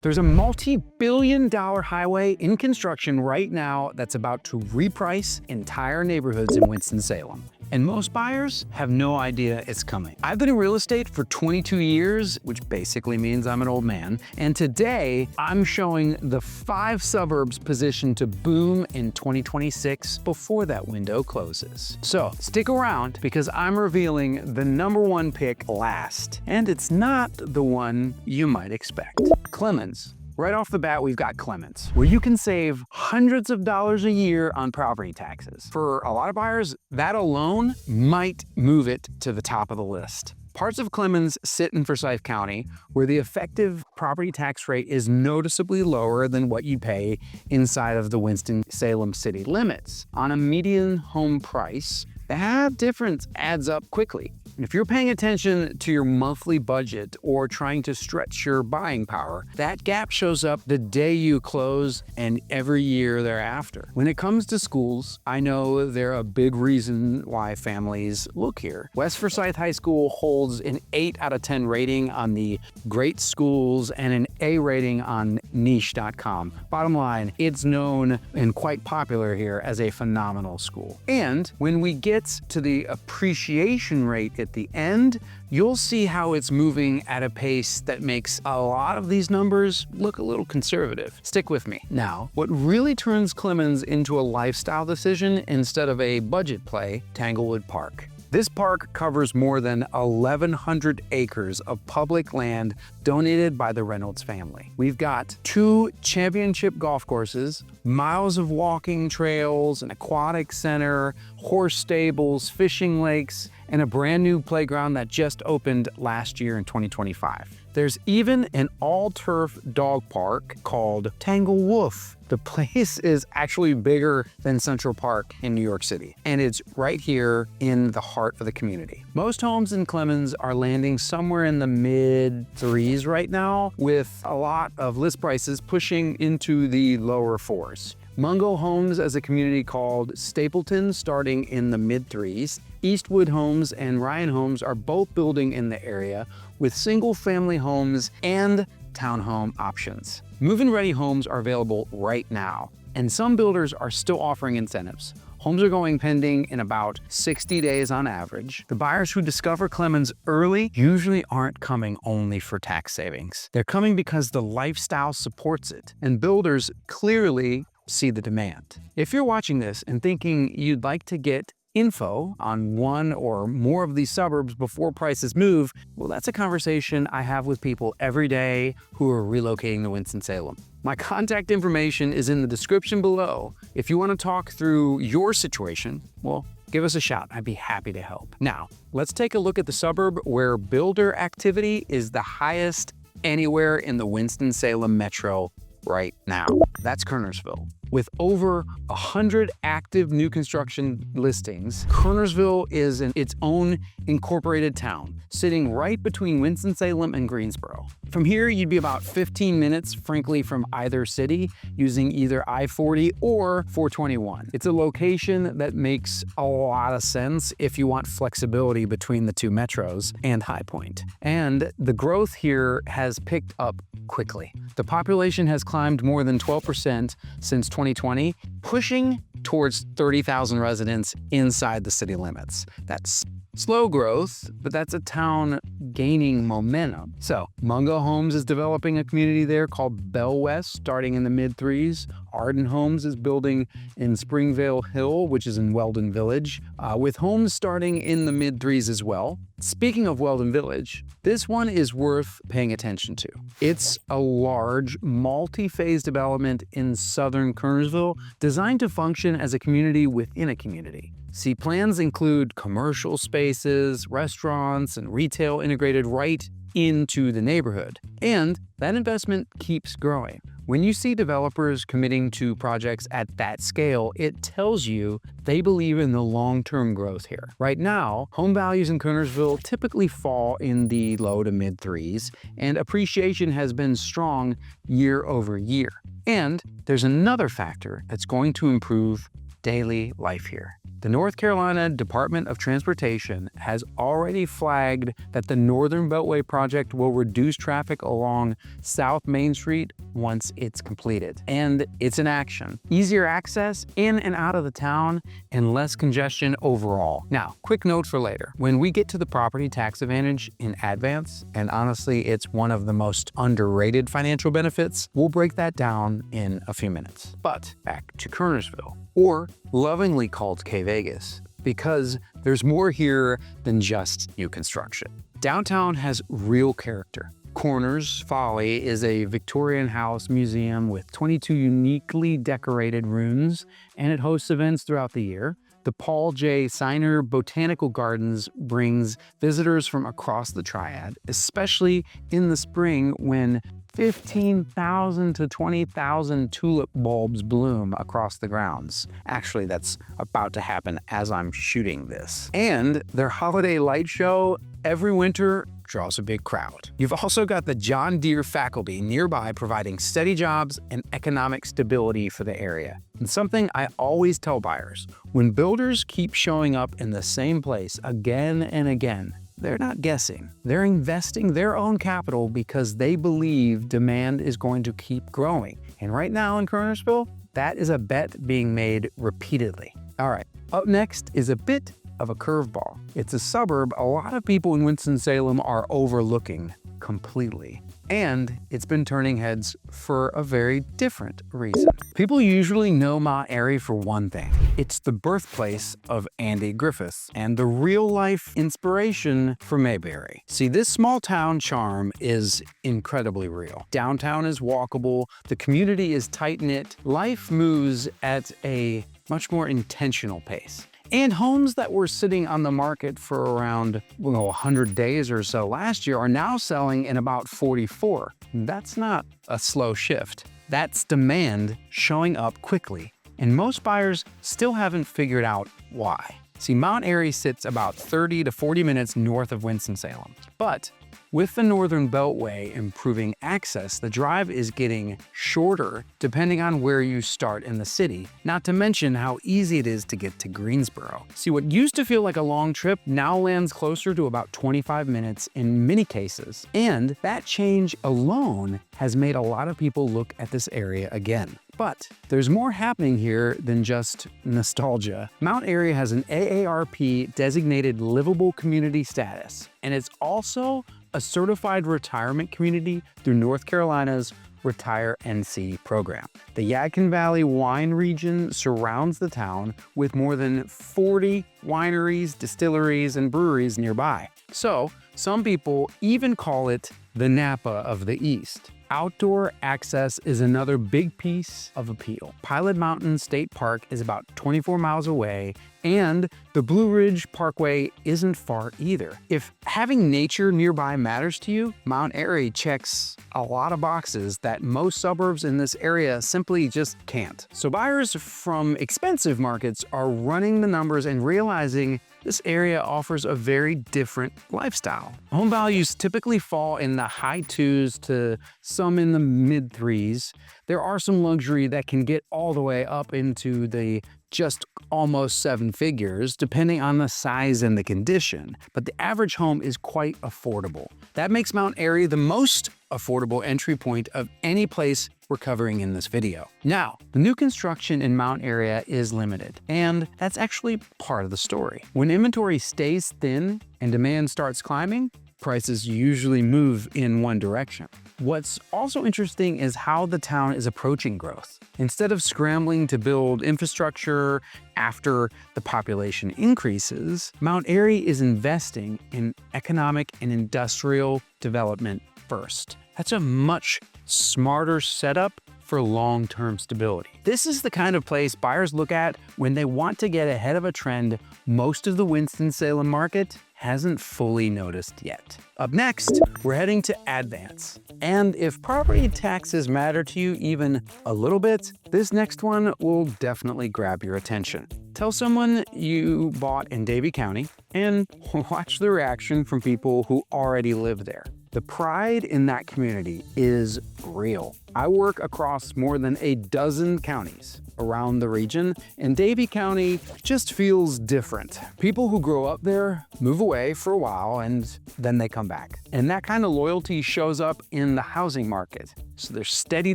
There's a multi-billion-dollar highway in construction right now that's about to reprice entire neighborhoods in Winston-Salem. And most buyers have no idea it's coming. I've been in real estate for 22 years, which basically means I'm an old man. And today, I'm showing the 5 suburbs positioned to boom in 2026 before that window closes. So stick around because I'm revealing the #1 pick last. And it's not the one you might expect. Clemmons. Right off the bat, we've got Clemmons, where you can save hundreds of dollars a year on property taxes. For a lot of buyers, that alone might move it to the top of the list. Parts of Clemmons sit in Forsyth County, where the effective property tax rate is noticeably lower than what you pay inside of the Winston-Salem city limits. On a median home price, that difference adds up quickly. And if you're paying attention to your monthly budget or trying to stretch your buying power, that gap shows up the day you close and every year thereafter. When it comes to schools, I know they're a big reason why families look here. West Forsyth High School holds an 8 out of 10 rating on the Great Schools and an A rating on niche.com. Bottom line, it's known and quite popular here as a phenomenal school. And when we get to the appreciation rate at the end, you'll see how it's moving at a pace that makes a lot of these numbers look a little conservative. Stick with me. Now, what really turns Clemmons into a lifestyle decision instead of a budget play, Tanglewood Park. This park covers more than 1,100 acres of public land donated by the Reynolds family. We've got 2 championship golf courses, miles of walking trails, an aquatic center, horse stables, fishing lakes, and a brand new playground that just opened last year in 2025. There's even an all-turf dog park called Tanglewoof. The place is actually bigger than Central Park in New York City, and it's right here in the heart of the community. Most homes in Clemmons are landing somewhere in the mid-3s right now, with a lot of list prices pushing into the lower 4s. Mungo Homes as a community called Stapleton starting in the mid-3s. Eastwood Homes and Ryan Homes are both building in the area with single-family homes and townhome options. Move-in-ready homes are available right now, and some builders are still offering incentives. Homes are going pending in about 60 days on average. The buyers who discover Clemmons early usually aren't coming only for tax savings. They're coming because the lifestyle supports it, and builders clearly see the demand. If you're watching this and thinking you'd like to get info on one or more of these suburbs before prices move, well, that's a conversation I have with people every day who are relocating to Winston-Salem. My contact information is in the description below. If you want to talk through your situation, well, give us a shout. I'd be happy to help. Now, let's take a look at the suburb where builder activity is the highest anywhere in the Winston-Salem metro right now. That's Kernersville. With over 100 active new construction listings, Kernersville is its own incorporated town, sitting right between Winston-Salem and Greensboro. From here, you'd be about 15 minutes, frankly, from either city, using either I-40 or 421. It's a location that makes a lot of sense if you want flexibility between the 2 metros and High Point. And the growth here has picked up quickly. The population has climbed more than 12% since 2020, pushing towards 30,000 residents inside the city limits. That's slow growth, but that's a town gaining momentum. So Mungo Homes is developing a community there called Bell West, starting in the mid-3s. Arden Homes is building in Springvale Hill, which is in Weldon Village, with homes starting in the mid-3s as well. Speaking of Weldon Village, this one is worth paying attention to. It's a large, multi-phase development in southern Kernersville designed to function as a community within a community. See, plans include commercial spaces, restaurants, and retail integrated right into the neighborhood. And that investment keeps growing. When you see developers committing to projects at that scale, it tells you they believe in the long-term growth here. Right now, home values in Kernersville typically fall in the low to mid-3s, and appreciation has been strong year over year. And there's another factor that's going to improve daily life here. The North Carolina Department of Transportation has already flagged that the Northern Beltway project will reduce traffic along South Main Street once it's completed. And it's in action. Easier access in and out of the town and less congestion overall. Now, quick note for later. When we get to the property tax advantage in Advance, and honestly, it's one of the most underrated financial benefits, we'll break that down in a few minutes. But back to Kernersville, or lovingly called K-Vegas, because there's more here than just new construction. Downtown has real character. Corners Folly is a Victorian house museum with 22 uniquely decorated rooms, and it hosts events throughout the year. The Paul J. Siner Botanical Gardens brings visitors from across the Triad, especially in the spring when 15,000 to 20,000 tulip bulbs bloom across the grounds. Actually, that's about to happen as I'm shooting this. And their holiday light show every winter draws a big crowd. You've also got the John Deere faculty nearby providing steady jobs and economic stability for the area. And something I always tell buyers, when builders keep showing up in the same place again and again, they're not guessing. They're investing their own capital because they believe demand is going to keep growing. And right now in Kernersville, that is a bet being made repeatedly. All right, up next is a bit of a curveball. It's a suburb a lot of people in Winston-Salem are overlooking completely. And it's been turning heads for a very different reason. People usually know Mount Airy for one thing. It's the birthplace of Andy Griffith and the real-life inspiration for Mayberry. See, this small town charm is incredibly real. Downtown is walkable, the community is tight-knit, life moves at a much more intentional pace. And homes that were sitting on the market for around 100 days or so last year are now selling in about 44. That's not a slow shift. That's demand showing up quickly. And most buyers still haven't figured out why. See, Mount Airy sits about 30 to 40 minutes north of Winston-Salem. But with the Northern Beltway improving access, the drive is getting shorter depending on where you start in the city, not to mention how easy it is to get to Greensboro. See, what used to feel like a long trip now lands closer to about 25 minutes in many cases. And that change alone has made a lot of people look at this area again. But there's more happening here than just nostalgia. Mount Airy has an AARP designated livable community status, and it's also a certified retirement community through North Carolina's Retire NC program. The Yadkin Valley wine region surrounds the town with more than 40 wineries, distilleries, and breweries nearby. So some people even call it the Napa of the East. Outdoor access is another big piece of appeal. Pilot Mountain State Park is about 24 miles away, and the Blue Ridge Parkway isn't far either. If having nature nearby matters to you, Mount Airy checks a lot of boxes that most suburbs in this area simply just can't. So buyers from expensive markets are running the numbers and realizing this area offers a very different lifestyle. Home values typically fall in the high 2s to some in the mid 3s. There are some luxury that can get all the way up into the just almost 7 figures, depending on the size and the condition. But the average home is quite affordable. That makes Mount Airy the most affordable entry point of any place we're covering in this video. Now, the new construction in Mount Airy is limited, and that's actually part of the story. When inventory stays thin and demand starts climbing, prices usually move in one direction. What's also interesting is how the town is approaching growth. Instead of scrambling to build infrastructure after the population increases, Mount Airy is investing in economic and industrial development first. That's a much smarter setup for long-term stability. This is the kind of place buyers look at when they want to get ahead of a trend most of the Winston-Salem market hasn't fully noticed yet. Up next, we're heading to Advance. And if property taxes matter to you even a little bit, this next one will definitely grab your attention. Tell someone you bought in Davie County and watch the reaction from people who already live there. The pride in that community is real. I work across more than a dozen counties, around the region, and Davie County just feels different. People who grow up there move away for a while and then they come back. And that kind of loyalty shows up in the housing market. So there's steady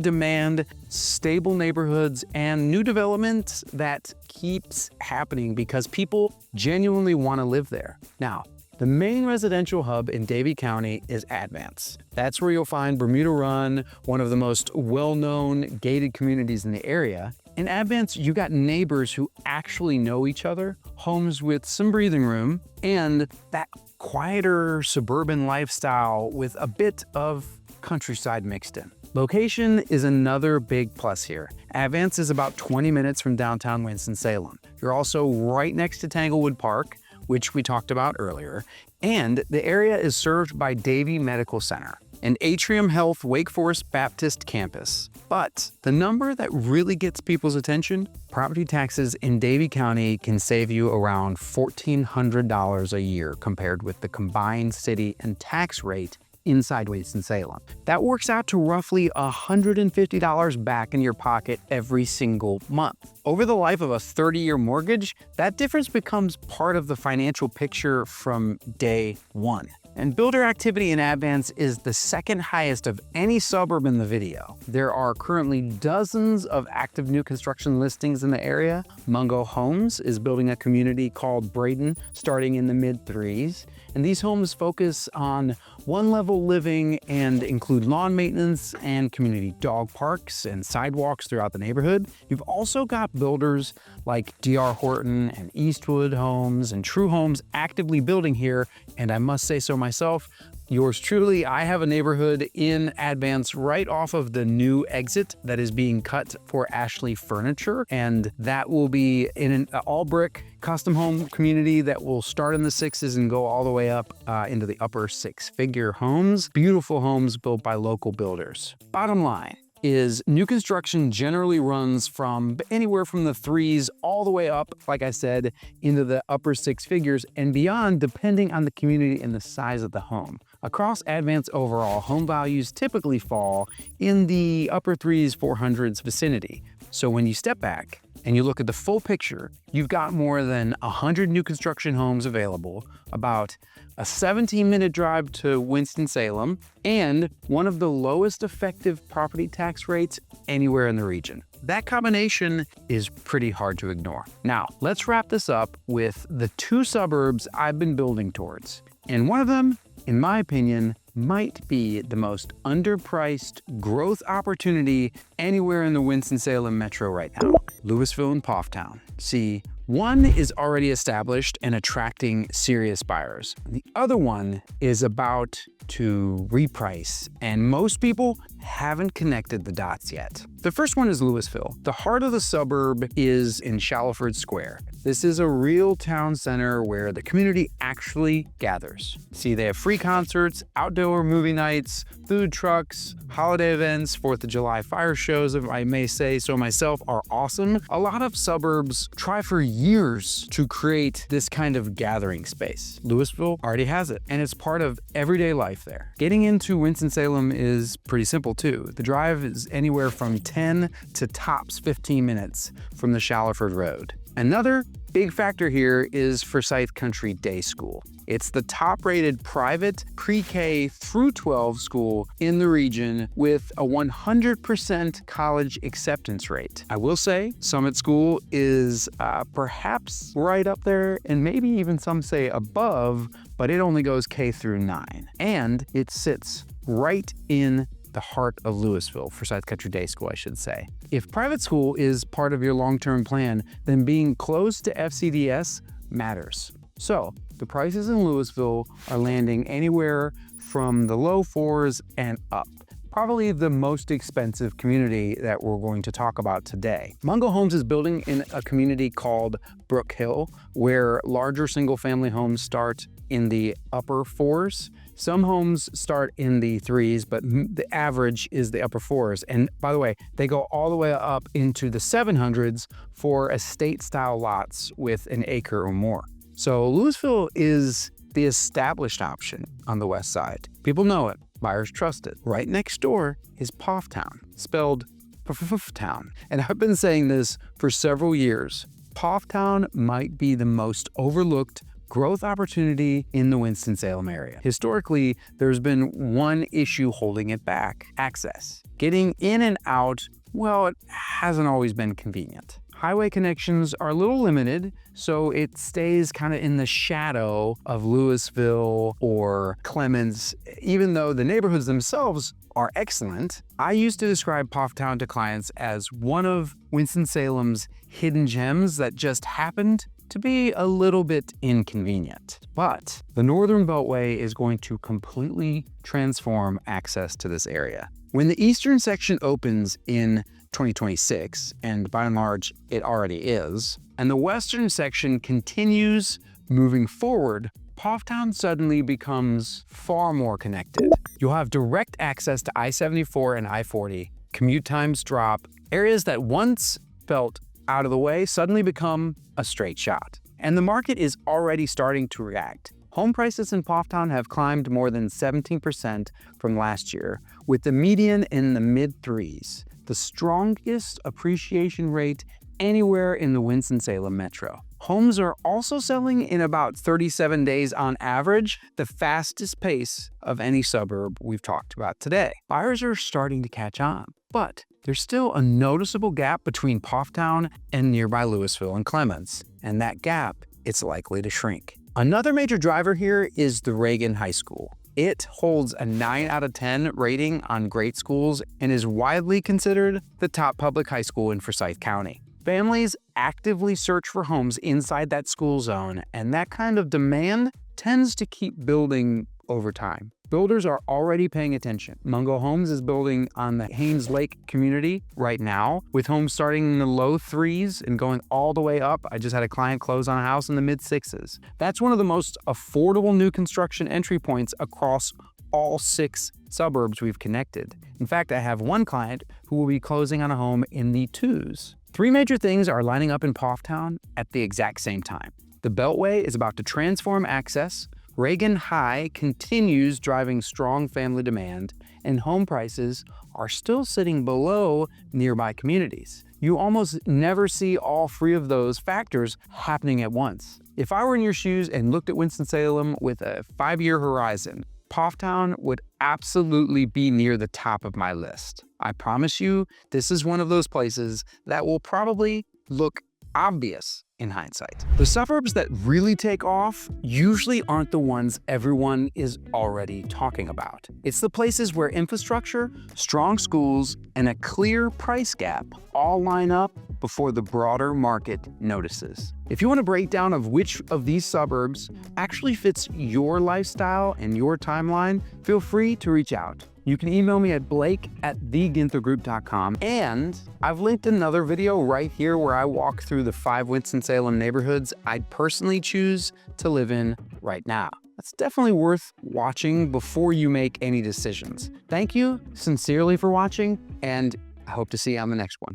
demand, stable neighborhoods, and new development that keeps happening because people genuinely want to live there. Now, the main residential hub in Davie County is Advance. That's where you'll find Bermuda Run, one of the most well-known gated communities in the area. In Advance, you got neighbors who actually know each other, homes with some breathing room, and that quieter suburban lifestyle with a bit of countryside mixed in. Location is another big plus here. Advance is about 20 minutes from downtown Winston-Salem. You're also right next to Tanglewood Park, which we talked about earlier, and the area is served by Davie Medical Center, an Atrium Health Wake Forest Baptist campus. But the number that really gets people's attention, property taxes in Davie County can save you around $1,400 a year compared with the combined city and tax rate inside Winston-Salem. That works out to roughly $150 back in your pocket every single month. Over the life of a 30-year mortgage, that difference becomes part of the financial picture from day one. And builder activity in Advance is the second highest of any suburb in the video. There are currently dozens of active new construction listings in the area. Mungo Homes is building a community called Braden starting in the mid-3s. And these homes focus on one-level living and include lawn maintenance and community dog parks and sidewalks throughout the neighborhood. You've also got builders like D.R. Horton and Eastwood Homes and True Homes actively building here, and I must say so myself, yours truly, I have a neighborhood in Advance right off of the new exit that is being cut for Ashley Furniture, and that will be in an all-brick custom home community that will start in the 6s and go all the way up into the upper 6-figure homes. Beautiful homes built by local builders. Bottom line is new construction generally runs from anywhere from the 3s all the way up, like I said, into the upper 6 figures and beyond, depending on the community and the size of the home. Across Advance overall, home values typically fall in the upper 3s, 400s vicinity. So when you step back and you look at the full picture, you've got more than 100 new construction homes available, about a 17-minute drive to Winston-Salem, and one of the lowest effective property tax rates anywhere in the region. That combination is pretty hard to ignore. Now, let's wrap this up with the 2 suburbs I've been building towards. And one of them, in my opinion, might be the most underpriced growth opportunity anywhere in the Winston-Salem metro right now. Lewisville and Pfafftown. See, one is already established and attracting serious buyers. The other one is about to reprice, and most people haven't connected the dots yet. The first one is Lewisville. The heart of the suburb is in Shallowford Square. This is a real town center where the community actually gathers. See, they have free concerts, outdoor movie nights, food trucks, holiday events, 4th of July fire shows, if I may say so myself, are awesome. A lot of suburbs try for years to create this kind of gathering space. Lewisville already has it, and it's part of everyday life there. Getting into Winston-Salem is pretty simple too. The drive is anywhere from 10 to tops 15 minutes from the Shallowford Road. Another big factor here is Forsyth Country Day School. It's the top-rated private pre-K through 12 school in the region with a 100% college acceptance rate. I will say Summit School is perhaps right up there, and maybe even some say above, but it only goes K through 9. And it sits right in the heart of Lewisville, Forsyth Country Day School, I should say. If private school is part of your long-term plan, then being close to FCDS matters. So the prices in Lewisville are landing anywhere from the low 4s and up. Probably the most expensive community that we're going to talk about today. Mungo Homes is building in a community called Brook Hill, where larger single-family homes start in the upper 4s. Some homes start in the 3s, but the average is the upper 4s. And by the way, they go all the way up into the 700s for estate-style lots with an acre or more. So Lewisville is the established option on the west side. People know it. Buyers trust it. Right next door is Pfafftown, spelled Pfafftown. And I've been saying this for several years. Pfafftown might be the most overlooked growth opportunity in the Winston-Salem area. Historically, there's been one issue holding it back: access. Getting in and out, well, it hasn't always been convenient. Highway connections are a little limited, so it stays kind of in the shadow of Lewisville or Clemmons, even though the neighborhoods themselves are excellent. I used to describe Pfafftown to clients as one of Winston-Salem's hidden gems that just happened to be a little bit inconvenient. But the Northern Beltway is going to completely transform access to this area. When the eastern section opens in 2026, and by and large, it already is, and the western section continues moving forward, Pfafftown suddenly becomes far more connected. You'll have direct access to I-74 and I-40, commute times drop, areas that once felt out of the way suddenly become a straight shot. And the market is already starting to react. Home prices in Pfafftown have climbed more than 17% from last year, with the median in the mid-threes, the strongest appreciation rate anywhere in the Winston-Salem metro. Homes are also selling in about 37 days on average, the fastest pace of any suburb we've talked about today. Buyers are starting to catch on, but there's still a noticeable gap between Pfafftown and nearby Lewisville and Clemmons, and that gap, it's likely to shrink. Another major driver here is the Reagan High School. It holds a 9 out of 10 rating on great schools and is widely considered the top public high school in Forsyth County. Families actively search for homes inside that school zone, and that kind of demand tends to keep building over time. Builders are already paying attention. Mungo Homes is building on the Haynes Lake community right now, with homes starting in the low threes and going all the way up. I just had a client close on a house in the mid sixes. That's one of the most affordable new construction entry points across all 6 suburbs we've connected. In fact, I have one client who will be closing on a home in the 2s. 3 major things are lining up in Pfafftown at the exact same time. The Beltway is about to transform access, Reagan High continues driving strong family demand, and home prices are still sitting below nearby communities. You almost never see all 3 of those factors happening at once. If I were in your shoes and looked at Winston-Salem with a 5-year horizon, Pfafftown would absolutely be near the top of my list. I promise you, this is one of those places that will probably look obvious in hindsight. The suburbs that really take off usually aren't the ones everyone is already talking about. It's the places where infrastructure, strong schools, and a clear price gap all line up before the broader market notices. If you want a breakdown of which of these suburbs actually fits your lifestyle and your timeline, feel free to reach out. You can email me at blake@theginthergroup.com, and I've linked another video right here where I walk through the 5 Winston-Salem neighborhoods I'd personally choose to live in right now. That's definitely worth watching before you make any decisions. Thank you sincerely for watching, and I hope to see you on the next one.